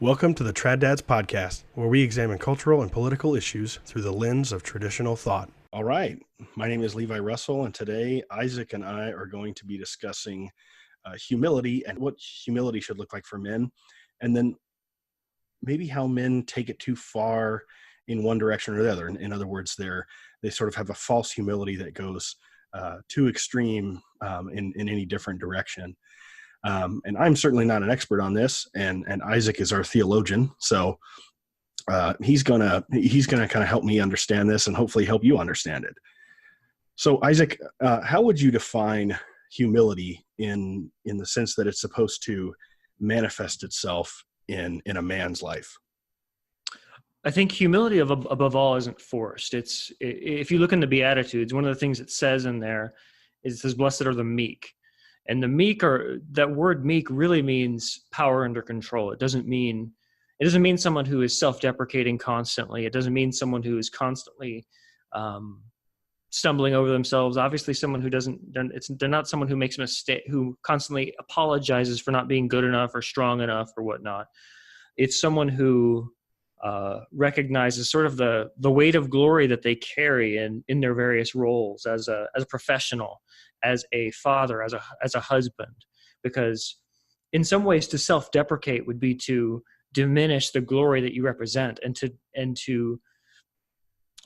Welcome to the Trad Dads podcast, where we examine cultural and political issues through the lens of traditional thought. All right. My name is Levi Russell, and today Isaac and I are going to be discussing humility and what humility should look like for men, and then maybe how men take it too far in one direction or the other. In other words, they sort of have a false humility that goes too extreme in any different direction. And I'm certainly not an expert on this, and Isaac is our theologian, so he's gonna kind of help me understand this and hopefully help you understand it. So Isaac, how would you define humility in the sense that it's supposed to manifest itself in a man's life? I think humility above all isn't forced. If you look in the Beatitudes, one of the things it says in there is it says, "Blessed are the meek." And that word meek really means power under control. It doesn't mean someone who is self-deprecating constantly. It doesn't mean someone who is constantly stumbling over themselves. Obviously, someone who they're not someone who makes a mistake, who constantly apologizes for not being good enough or strong enough or whatnot. It's someone who recognizes sort of the weight of glory that they carry in their various roles as a professional, as a father, as a husband. Because in some ways, to self-deprecate would be to diminish the glory that you represent, and to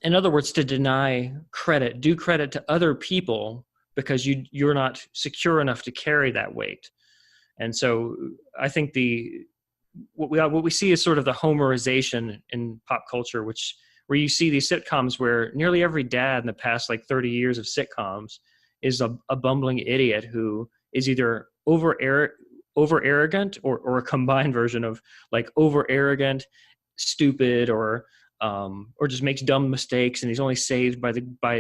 in other words, to deny credit, do credit to other people because you're not secure enough to carry that weight. And so I think what we see is sort of the Homerization in pop culture, where you see these sitcoms where nearly every dad in the past 30 years of sitcoms is a bumbling idiot who is either over arrogant or a combined version of over arrogant, stupid, or just makes dumb mistakes, and he's only saved by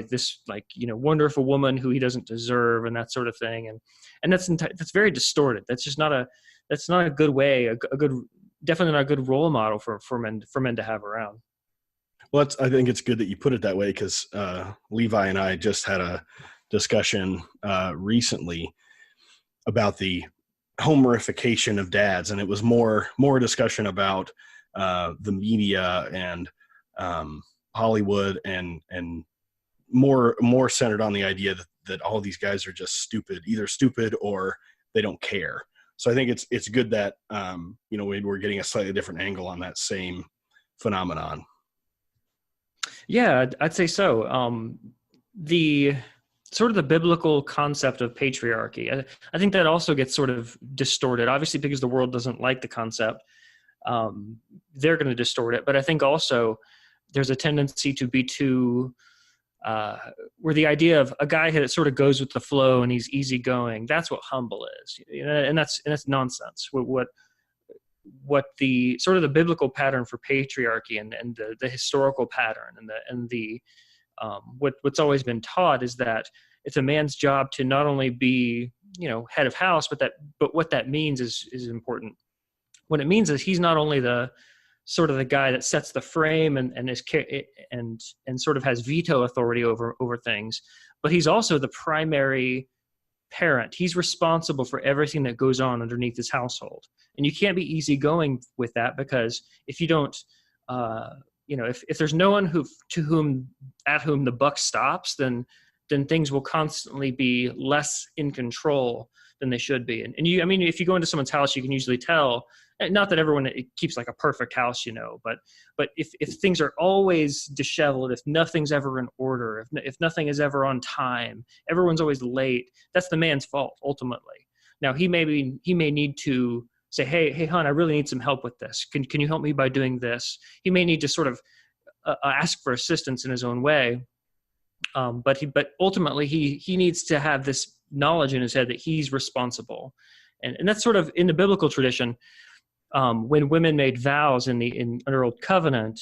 this wonderful woman who he doesn't deserve, and that sort of thing. And that's very distorted. That's just not a good way, definitely not a good role model for men to have around. Well, I think it's good that you put it that way, because Levi and I just had a discussion recently about the homerification of dads, and it was more a discussion about the media and Hollywood, and more centered on the idea that all these guys are just either stupid or they don't care. So I think it's good that we're getting a slightly different angle on that same phenomenon. Yeah, I'd say so. The sort of the biblical concept of patriarchy, I think that also gets sort of distorted, obviously, because the world doesn't like the concept. They're going to distort it. But I think also there's a tendency to be too, where the idea of a guy that sort of goes with the flow and he's easygoing, that's what humble is. And that's nonsense. What the sort of the biblical pattern for patriarchy and the historical pattern and what's always been taught is that it's a man's job to not only be head of house, but what that means is important. What it means is he's not only the sort of the guy that sets the frame and sort of has veto authority over things, but he's also the primary parent. He's responsible for everything that goes on underneath his household. And you can't be easygoing with that, because if you don't, if there's no one at whom the buck stops, then things will constantly be less in control than they should be. And if you go into someone's house, you can usually tell, not that everyone keeps a perfect house, but if things are always disheveled, if nothing's ever in order, if nothing is ever on time, everyone's always late, that's the man's fault ultimately. Now he may need to say, hey, hon, I really need some help with this. Can you help me by doing this? He may need to sort of ask for assistance in his own way. But ultimately he needs to have this knowledge in his head that he's responsible. And that's sort of in the biblical tradition. When women made vows under Old Covenant,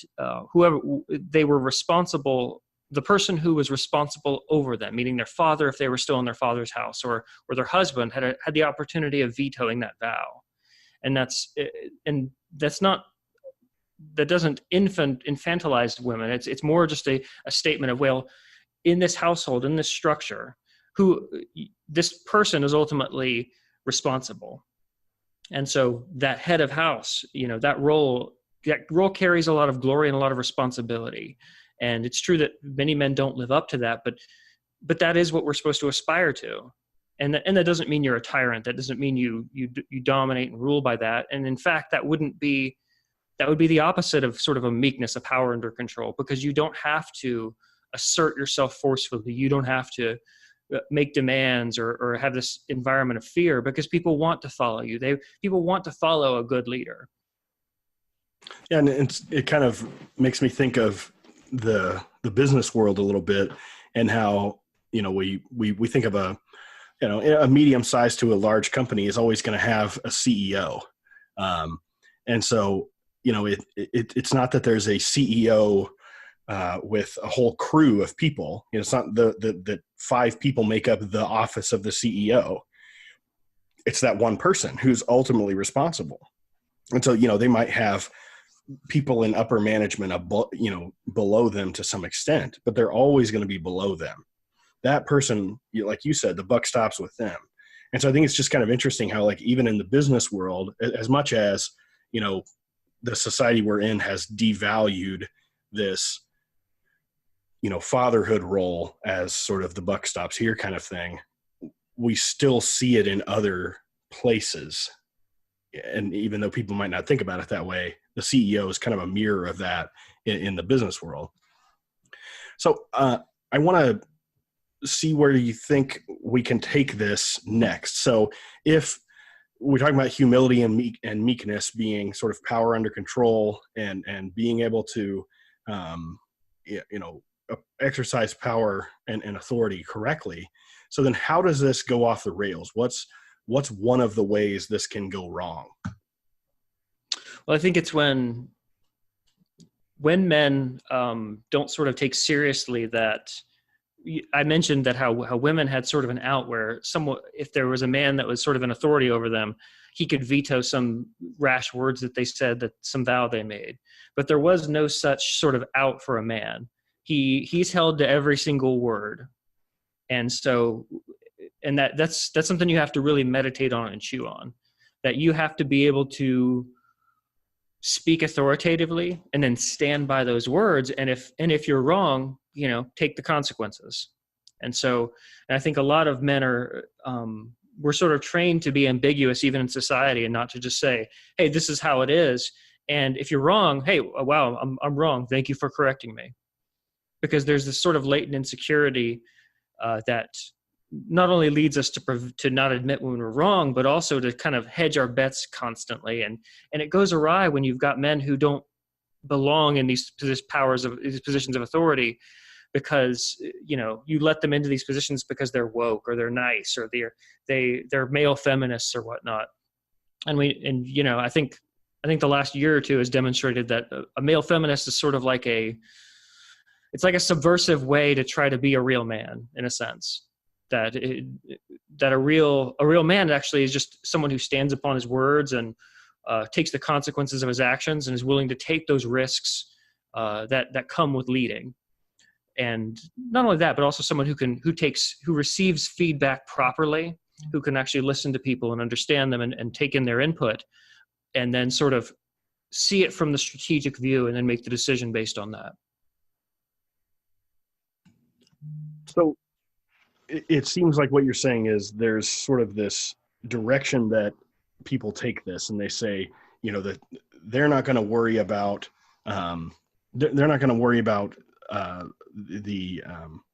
whoever they were responsible, the person who was responsible over them, meaning their father, if they were still in their father's house, or their husband had the opportunity of vetoing that vow. And that doesn't infantilize women. It's more just a statement of, well, in this household, in this structure, this person is ultimately responsible. And so that head of house, that role carries a lot of glory and a lot of responsibility. And it's true that many men don't live up to that, but that is what we're supposed to aspire to. And that doesn't mean you're a tyrant. That doesn't mean you dominate and rule by that. And in fact, that would be the opposite of sort of a meekness, a power under control, because you don't have to assert yourself forcefully. You don't have to make demands or have this environment of fear, because people want to follow you. People want to follow a good leader. Yeah, and it kind of makes me think of the business world a little bit, and how, we think of a medium sized to a large company is always going to have a CEO. And so, it's not that there's a CEO with a whole crew of people. It's not that 5 people make up the office of the CEO. It's that one person who's ultimately responsible. And so, they might have people in upper management, below them to some extent, but they're always going to be below them. That person, like you said, the buck stops with them. And so I think it's just kind of interesting how, like, even in the business world, as much as, the society we're in has devalued this, fatherhood role as sort of the buck stops here kind of thing, we still see it in other places. And even though people might not think about it that way, the CEO is kind of a mirror of that in the business world. So I want to see where you think we can take this next. So if we're talking about humility and meekness being sort of power under control and being able to, exercise power and authority correctly. So then how does this go off the rails? What's one of the ways this can go wrong? Well, I think it's when men don't sort of take seriously that. I mentioned that how women had sort of an out where if there was a man that was sort of an authority over them, he could veto some rash words that they said, that some vow they made. But there was no such sort of out for a man. He's held to every single word. And so, and that's something you have to really meditate on and chew on, that you have to be able to speak authoritatively and then stand by those words. And if you're wrong, take the consequences. And I think a lot of men we're sort of trained to be ambiguous even in society, and not to just say, hey, this is how it is. And if you're wrong, hey, wow, I'm wrong. Thank you for correcting me. Because there's this sort of latent insecurity that not only leads us to not admit when we're wrong, but also to kind of hedge our bets constantly. And it goes awry when you've got men who don't belong in these positions of authority, because you let them into these positions because they're woke or they're nice or they're male feminists or whatnot. I think the last year or two has demonstrated that a male feminist is sort of like it's like a subversive way to try to be a real man, in a sense. That a real man actually is just someone who stands upon his words and takes the consequences of his actions and is willing to take those risks that come with leading. And not only that, but also someone who receives feedback properly, who can actually listen to people and understand them and take in their input, and then sort of see it from the strategic view and then make the decision based on that. So it seems like what you're saying is there's sort of this direction that people take this, and they say, that they're not going to worry about, the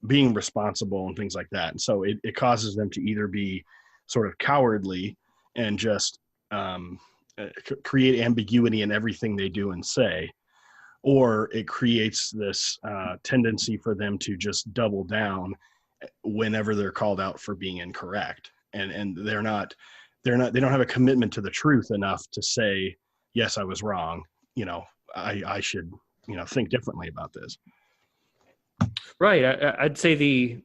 being responsible and things like that. And so it causes them to either be sort of cowardly and just create ambiguity in everything they do and say, or it creates this tendency for them to just double down whenever they're called out for being incorrect. And they don't have a commitment to the truth enough to say, yes, I was wrong. I should, think differently about this. Right. I'd say you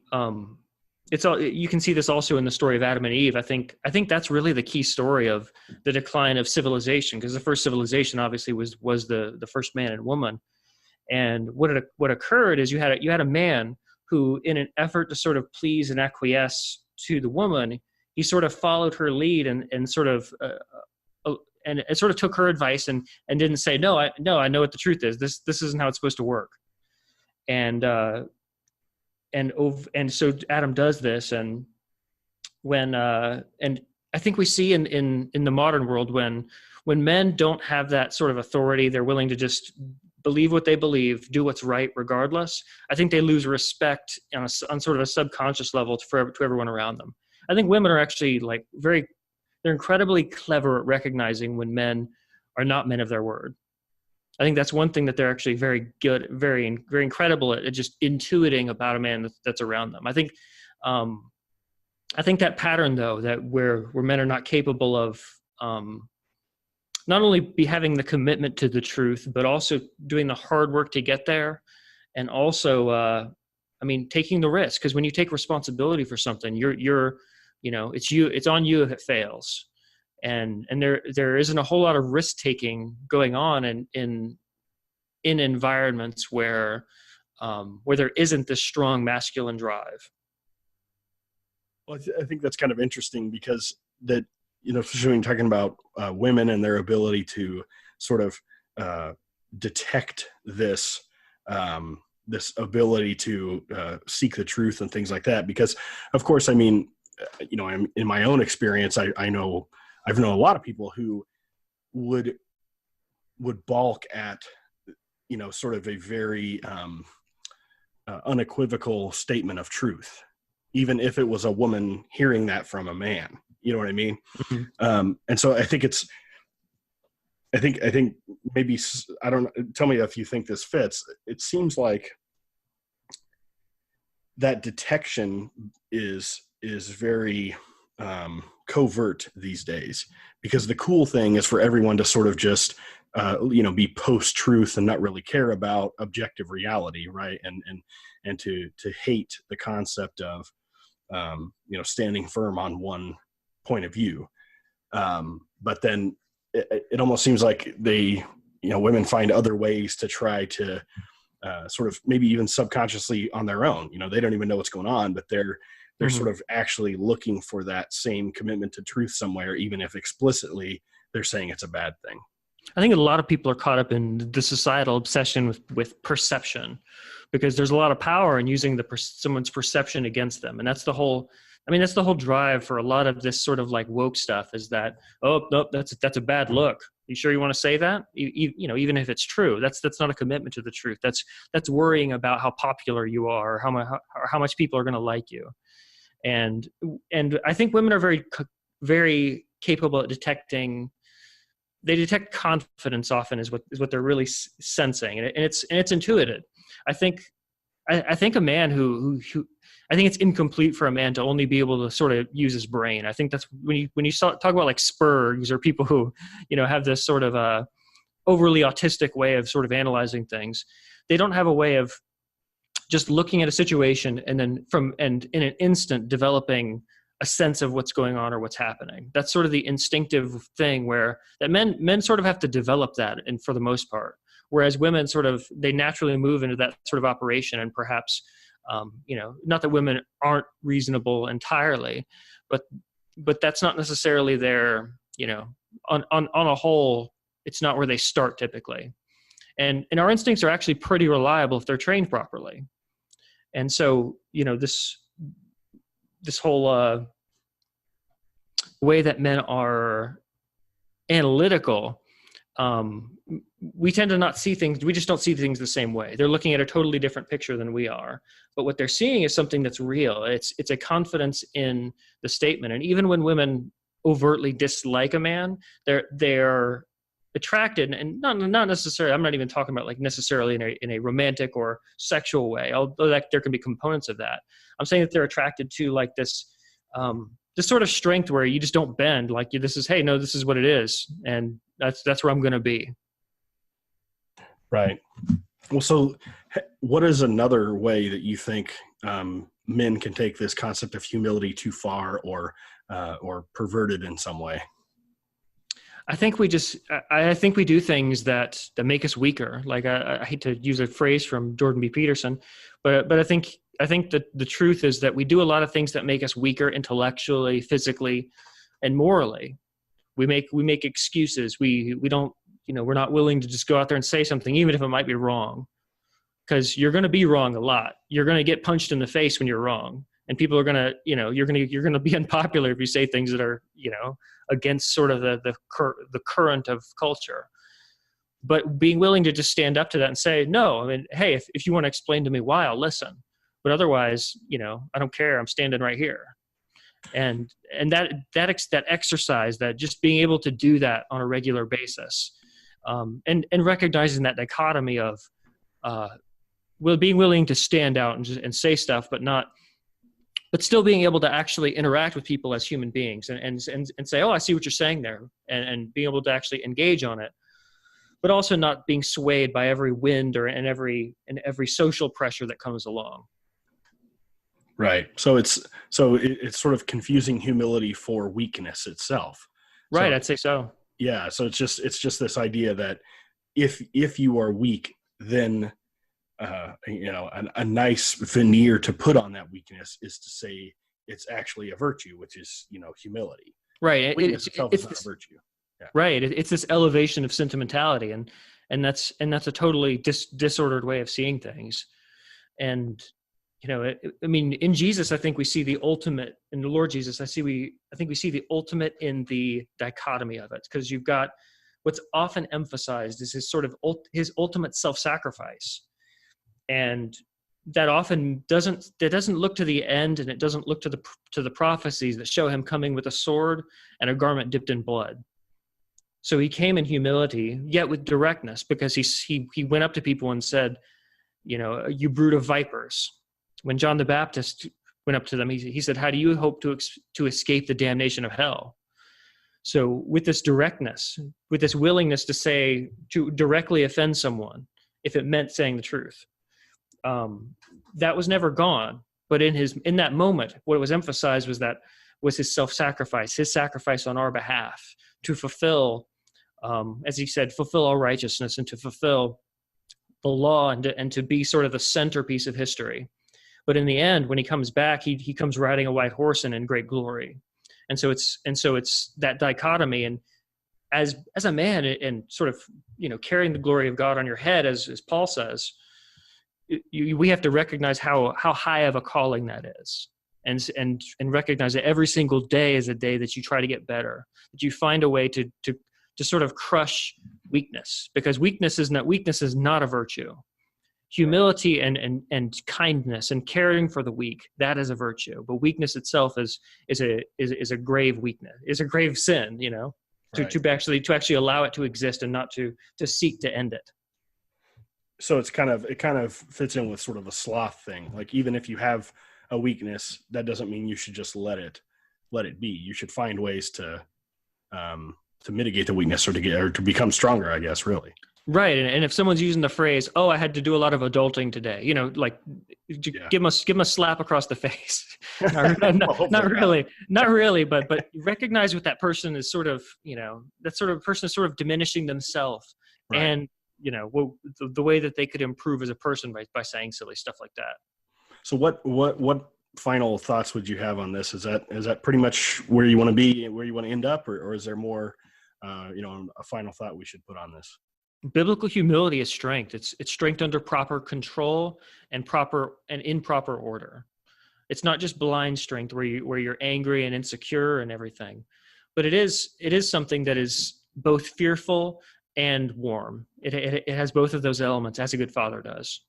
can see this also in the story of Adam and Eve. I think that's really the key story of the decline of civilization, because the first civilization obviously was the first man and woman. And what occurred is you had a man who, in an effort to sort of please and acquiesce to the woman, he sort of followed her lead and sort of and it sort of took her advice and didn't say, no, I know what the truth is. This isn't how it's supposed to work. And so Adam does this. And and I think we see in the modern world, when men don't have that sort of authority, they're willing to just believe what they believe, do what's right regardless. I think they lose respect on sort of a subconscious level to everyone around them. I think women are actually they're incredibly clever at recognizing when men are not men of their word. I think that's one thing that they're actually very good, very, very incredible at just intuiting about a man that's around them. I think that pattern, though, that where men are not capable of not only be having the commitment to the truth, but also doing the hard work to get there, and also, taking the risk. Because when you take responsibility for something, it's on you if it fails, and there isn't a whole lot of risk taking going on in environments where there isn't this strong masculine drive. Well, I think that's kind of interesting, because that, especially when you're talking about women and their ability to sort of detect this ability to seek the truth and things like that. Because, of course, I'm in my own experience, I've known a lot of people who would balk at, sort of a very unequivocal statement of truth, even if it was a woman hearing that from a man. You know what I mean? Mm-hmm. And so I think maybe, I don't know, tell me if you think this fits. It seems like that detection is very covert these days, because the cool thing is for everyone to sort of just, be post-truth and not really care about objective reality. Right. And to hate the concept of, standing firm on one point of view. But then it almost seems like women find other ways to try to sort of maybe even subconsciously on their own, they don't even know what's going on, but they're mm-hmm. sort of actually looking for that same commitment to truth somewhere, even if explicitly they're saying it's a bad thing. I think a lot of people are caught up in the societal obsession with perception, because there's a lot of power in using someone's perception against them. And that's the whole drive for a lot of this sort of woke stuff, is that, oh, nope, that's a bad look. You sure you want to say that? Even if it's true, that's not a commitment to the truth. That's worrying about how popular you are, or how much people are going to like you. And I think women are very, very capable at detecting. They detect confidence often is what they're really sensing, and it's intuitive. I think a man who I think it's incomplete for a man to only be able to sort of use his brain. I think that's when you talk about Spurgs, or people who have this sort of overly autistic way of sort of analyzing things. They don't have a way of just looking at a situation and then in an instant developing a sense of what's going on or what's happening. That's sort of the instinctive thing that men sort of have to develop that, and for the most part, whereas women they naturally move into that sort of operation. And perhaps, not that women aren't reasonable entirely, but that's not necessarily their, on a whole, it's not where they start typically. And our instincts are actually pretty reliable if they're trained properly. And so, this whole way that men are analytical, we tend to not see things. We just don't see things the same way. They're looking at a totally different picture than we are. But what they're seeing is something that's real. It's a confidence in the statement. And even when women overtly dislike a man, they're attracted, and not necessarily. I'm not even talking about necessarily in a romantic or sexual way, although there can be components of that. I'm saying that they're attracted to this sort of strength where you just don't bend. This is what it is, and that's where I'm going to be. Right. Well, so what is another way that you think men can take this concept of humility too far, or pervert it in some way? I think we do things that make us weaker. I hate to use a phrase from Jordan B. Peterson, but I think that the truth is that we do a lot of things that make us weaker intellectually, physically, and morally. We make excuses. We don't, we're not willing to just go out there and say something, even if it might be wrong, because you're going to be wrong a lot. You're going to get punched in the face when you're wrong, and people are going to, you're going to be unpopular if you say things that are, against sort of the current of culture. But being willing to just stand up to that and say, no, I mean, hey, if you want to explain to me why, I'll listen. But otherwise, I don't care. I'm standing right here. And that exercise, that just being able to do that on a regular basis, and recognizing that dichotomy of being willing to stand out and say stuff, but still being able to actually interact with people as human beings and say, oh, I see what you're saying there, and being able to actually engage on it, but also not being swayed by every wind and every social pressure that comes along. Right. So it's sort of confusing humility for weakness itself. Right. So, I'd say so. Yeah. So it's just this idea that if you are weak, then a nice veneer to put on that weakness is to say it's actually a virtue, which is humility. Right. Weakness itself is not a virtue. Yeah. Right. It's this elevation of sentimentality, and that's a totally disordered way of seeing things. And in Jesus, I think we see the ultimate in the Lord Jesus. I think we see the ultimate in the dichotomy of it, because you've got what's often emphasized is his ultimate self-sacrifice, and that often doesn't look to the end, and it doesn't look to the prophecies that show him coming with a sword and a garment dipped in blood. So he came in humility, yet with directness, because he went up to people and said, you brood of vipers. When John the Baptist went up to them, he said, how do you hope to escape the damnation of hell? So with this directness, with this willingness to directly offend someone, if it meant saying the truth, that was never gone. But in that moment, what was emphasized was his self-sacrifice, his sacrifice on our behalf to fulfill, as he said, fulfill all righteousness, and to fulfill the law, and to be sort of the centerpiece of history. But in the end, when he comes back, he comes riding a white horse and in great glory. And so it's that dichotomy. And as a man, and sort of carrying the glory of God on your head, as Paul says, we have to recognize how high of a calling that is, and recognize that every single day is a day that you try to get better, that you find a way to sort of crush weakness, because weakness is not a virtue. Humility and kindness and caring for the weak, that is a virtue. But weakness itself is a grave weakness, is a grave sin, Right. to actually allow it to exist and not to seek to end it. So it kind of fits in with sort of a sloth thing. Like, even if you have a weakness, that doesn't mean you should just let it be. You should find ways to mitigate the weakness, or to become stronger, I guess, really. Right. And if someone's using the phrase, oh, I had to do a lot of adulting today, give them a slap across the face. Not really, but recognize what that person is sort of, that sort of person is sort of diminishing themselves. Right. And, the way that they could improve as a person by saying silly stuff like that. So what final thoughts would you have on this? Is that pretty much where you want to be, where you want to end up, or is there more, a final thought we should put on this? Biblical humility is strength. It's strength under proper control and in proper order. It's not just blind strength where you're angry and insecure and everything, but it is something that is both fearful and warm. It has both of those elements, as a good father does.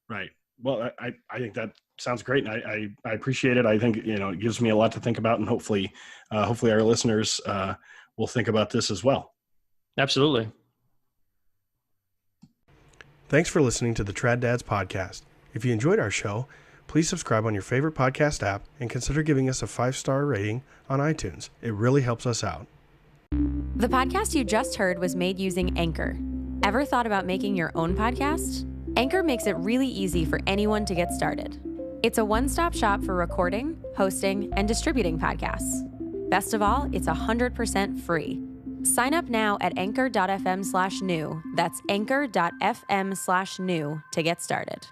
Right. Well, I think that sounds great. And I appreciate it. I think, it gives me a lot to think about, and hopefully our listeners will think about this as well. Absolutely. Thanks for listening to the Trad Dads podcast. If you enjoyed our show, please subscribe on your favorite podcast app and consider giving us a 5-star rating on iTunes. It really helps us out. The podcast you just heard was made using Anchor. Ever thought about making your own podcast? Anchor makes it really easy for anyone to get started. It's a one-stop shop for recording, hosting, and distributing podcasts. Best of all, it's 100% free. Sign up now at anchor.fm/new. That's anchor.fm/new to get started.